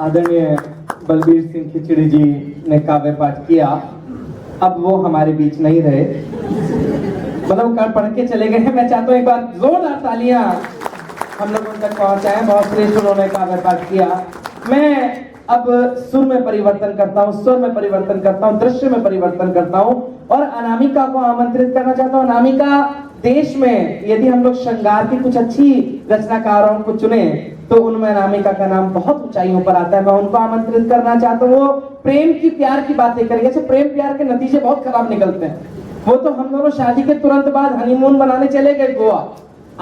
आदरणीय बलबीर सिंह खिचड़ी जी ने काव्य पाठ किया। अब वो हमारे बीच नहीं रहे, मतलब कर पढ़ के चले गए हैं। मैं चाहता हूँ एक बार जोरदार तालियां हम लोग उन तक पहुंचाएं। बहुत श्रेष्ठ उन्होंने काव्य पाठ किया। मैं अब सुर में परिवर्तन करता हूँ, स्वर में परिवर्तन करता हूँ, दृश्य में परिवर्तन करता हूँ और अनामिका को आमंत्रित करना चाहता हूँ। अनामिका, देश में यदि हम लोग श्रृंगार की कुछ अच्छी रचनाकारों को चुने तो उनमें अनामिका का नाम बहुत ऊंचाइयों पर आता है। मैं उनको आमंत्रित करना चाहता हूँ। वो प्रेम की प्यार की बातें करेंगे। जैसे प्रेम प्यार के नतीजे बहुत खराब निकलते हैं। वो तो हम दोनों शादी के तुरंत बाद हनीमून बनाने चले गए गोवा।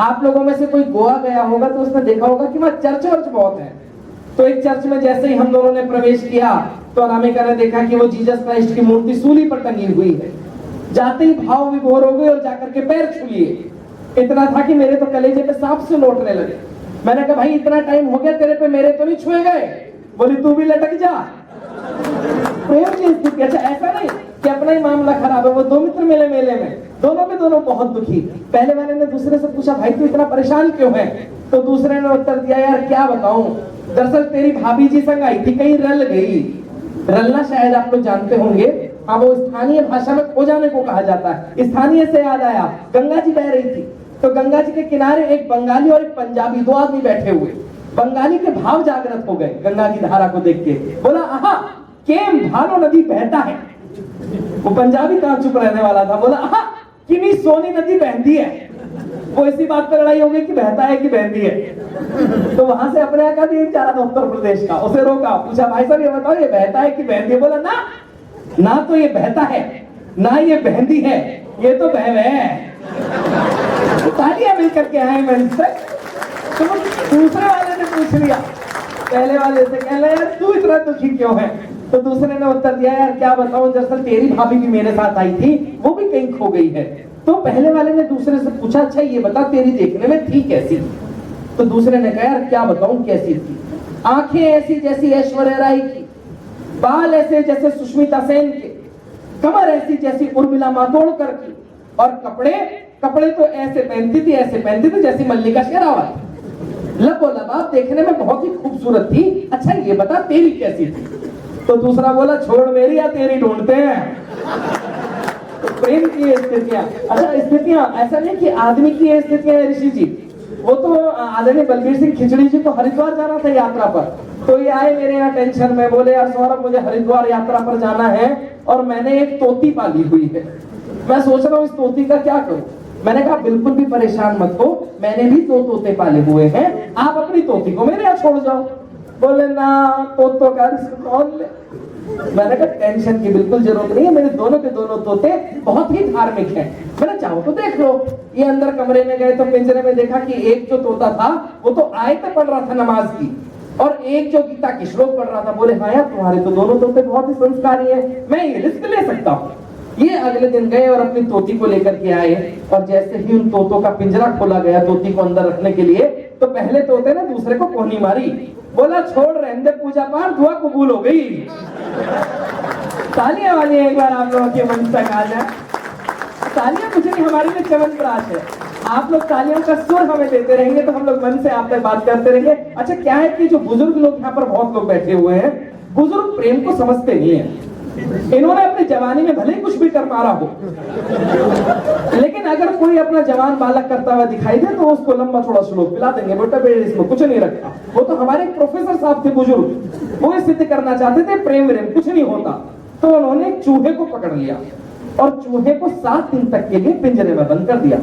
आप लोगों में से कोई गोवा गया होगा तो उसने देखा होगा कि वहाँ चर्च वर्च बहुत है। तो एक चर्च में जैसे ही हम दोनों ने प्रवेश किया तो अनामिका ने देखा कि वो जीसस क्राइस्ट की मूर्ति सूली पर टंगी हुई है। जाते ही भाव विभोर हो गए और जाकर के पैर छू लिए। इतना था कि मेरे तो कलेजे पे सांप से लौटने लगे। मैंने कहा भाई इतना टाइम हो गया तेरे पे, मेरे तो नहीं छुए गए। बोली तू भी लटक जा। प्रेम की स्थिति। अच्छा, ऐसा नहीं कि अपना ही मामला खराब है। वो दो मित्र मिले मेले में, दोनों के दोनों बहुत दुखी। पहले वाले ने दूसरे से पूछा भाई तू इतना परेशान क्यों है? तो दूसरे ने उत्तर दिया यार क्या बताऊं, दरअसल तेरी भाभी जी संग आई थी, कहीं रल गई। रलना शायद आप लोग जानते होंगे। हाँ, वो स्थानीय भाषा में खो जाने को कहा जाता है। स्थानीय से याद आया, गंगा जी बह रही थी तो गंगा जी के किनारे एक बंगाली और एक पंजाबी, दो आदमी बैठे हुए। बंगाली के भाव जागृत हो गए गंगा की धारा को देख के। बोला आहा केम भानो नदी बहता है। वो पंजाबी कहाँ चुप रहने वाला था। बोला आहा किनी सोनी नदी बहती है। वो इसी बात पर लड़ाई हो गई कि बहता है कि बहती है। तो वहां से अपने आका भी एक जा रहा था उत्तर प्रदेश का, उसे रोका, पूछा भाई साहब ये बताओ ये बहता है कि बहती है? बोला ना तो ये बहता है ना ये बहती है, ये तो बह है। तालियां मिलकर के आए मन से। तो दूसरे वाले ने पूछ लिया पहले वाले से, कह यार तू इतना दुखी क्यों है? तो दूसरे ने उत्तर दिया यार क्या बताऊं, दरअसल तेरी भाभी भी मेरे साथ आई थी, वो भी कहीं खो गई है। तो पहले वाले ने दूसरे से पूछा अच्छा ये बता तेरी देखने में थी कैसी? तो दूसरे ने कहा यार क्या बताऊं कैसी थी, आंखें ऐसी जैसी ऐश्वर्या राय की, बाल ऐसे जैसे सुष्मिता सेन के, कमर ऐसी जैसी उर्मिला मातोंडकर की, और कपड़े तो ऐसे पहनती थी जैसी मल्लिका शेरावत। लबाब देखने में बहुत ही खूबसूरत थी। अच्छा ये बता तेरी कैसी थी? तो दूसरा बोला छोड़ मेरी या तेरी ढूंढते हैं। तो प्रेम की स्थितियां, अच्छा स्थितियां ऐसा नहीं कि आदमी की स्थितियां है ऋषि जी। वो तो आदरणीय बलबीर सिंह खिचड़ी जी को हरिद्वार जाना था यात्रा पर, तो ये आए मेरे यहाँ टेंशन में। बोले यार सौरभ मुझे हरिद्वार यात्रा पर जाना है और मैंने एक तोती पाली हुई है, मैं सोच रहा हूँ इस तोती का क्या करूं। मैंने कहा बिल्कुल भी परेशान मत हो, मैंने भी दो तोते पाले हुए हैं, आप अपनी तोती को मेरे यहाँ छोड़ जाओ। बोले ना तोतों का रिस्क कौन ले। मैंने कहा टेंशन की बिल्कुल जरूरत नहीं है, मेरे दोनों के दोनों तोते बहुत ही धार्मिक हैं, मैंने चाहो तो देख लो। ये अंदर कमरे में गए तो पिंजरे में देखा कि एक जो तोता था वो तो आयत पढ़ रहा था नमाज की, और एक जो गीता की श्लोक पढ़ रहा था। बोले हाँ यार तुम्हारे तो दोनों तोते बहुत ही संस्कारी हैं, मैं ये रिस्क ले सकता हूँ। ये अगले दिन गए और अपनी तोती को लेकर के आए, और जैसे ही उन तोतों का पिंजरा खोला गया तोती को अंदर रखने के लिए, तो पहले तोते ने दूसरे को कोहनी मारी। बोला छोड़ रहने दे पूजा पाठ, दुआ कबूल हो गई। तालियां वाली एक बार आप लोगों के मन तक आ जाए। तालियां मुझे नहीं, हमारे लिए च्यवनप्राश है। आप लोग तालियों का सुर हमें देते रहेंगे तो हम लोग मन से आप तक बात करते रहेंगे। अच्छा क्या है कि जो बुजुर्ग लोग यहाँ पर बहुत लोग बैठे हुए हैं, बुजुर्ग प्रेम को समझते नहीं है। इन्होंने अपनी जवानी में भले ही कुछ भी कर मारा हो, लेकिन अगर कोई अपना जवान बालक करता हुआ दिखाई दे तो उसको लंबा थोड़ा श्लोक पिला देंगे, बेटा बेटे इसमें कुछ नहीं रखा। वो तो हमारे प्रोफेसर साहब थे बुजुर्ग, वो सिद्ध करना चाहते थे प्रेम कुछ नहीं होता। तो उन्होंने एक चूहे को पकड़ लिया और चूहे को 7 दिन तक के लिए पिंजरे में बंद कर दिया।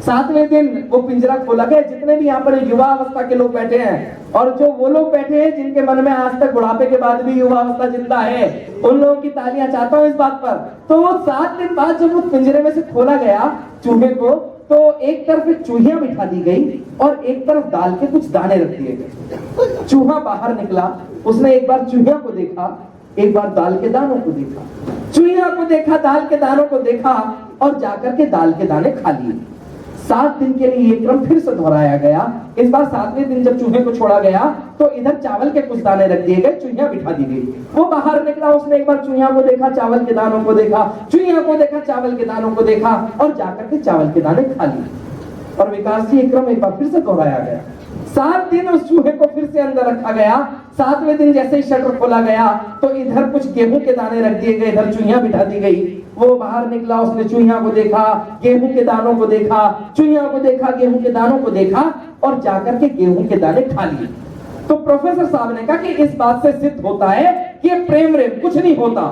7वें दिन वो पिंजरा खोला गया। जितने भी यहाँ पर युवा अवस्था के लोग बैठे हैं और जो वो लोग बैठे हैं जिनके मन में आज तक बुढ़ापे के बाद भी युवा अवस्था जिंदा है, उन लोगों की तालियां चाहता हूँ इस बात पर। तो 7 दिन बाद जब वो पिंजरे में से खोला गया चूहे को, तो एक तरफ एक चूहिया बिठा दी गई और एक तरफ दाल के कुछ दाने रख दिए गए। चूहा बाहर निकला, उसने एक बार चूहिया को देखा, एक बार दाल के दानों को देखा, चूहिया को देखा, दाल के दानों को देखा, और जाकर के दाल के दाने खा लिए। 7 दिन के लिए ये क्रम फिर से दोहराया गया। इस बार 7वें दिन जब चूहे को छोड़ा गया तो इधर चावल के कुछ दाने रख दिए गए, चूहिया बिठा दी गई। वो बाहर निकला, उसने एक बार चूहिया को देखा, चावल के दानों को देखा, चूहिया को देखा, चावल के दानों को देखा, और जाकर के चावल के दाने खा लिए। और विकास जी एक क्रम एक बार फिर से दोहराया गया। 7 दिन उस चूहे को फिर से अंदर रखा गया। 7वें दिन जैसे ही शटर खोला गया तो इधर कुछ गेहूं के दाने रख दिए गए, इधर चुहिया बिठा दी गई। वो बाहर निकला, उसने चुहिया को देखा, गेहूं के दानों को देखा, चुहिया को देखा, गेहूं के दानों को देखा और जाकर के गेहूं के दाने खा लिए। तो प्रोफेसर साहब ने कहा कि इस बात से सिद्ध होता है कि प्रेम रेम कुछ नहीं होता।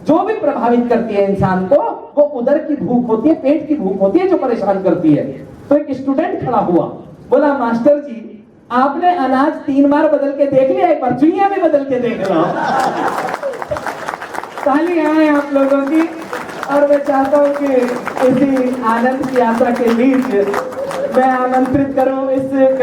जो भी प्रभावित करती है इंसान को वो उदर की भूख होती है, पेट की भूख होती है जो परेशान करती है। तो एक स्टूडेंट खड़ा हुआ, बोला मास्टर जी आपने अनाज 3 बार बदल के देख लिया, एक बार चुहिया भी बदल के देख लो। तालियां हैं आप लोगों की। और मैं चाहता हूं कि इसी आनंद की यात्रा के बीच मैं आमंत्रित करूं इस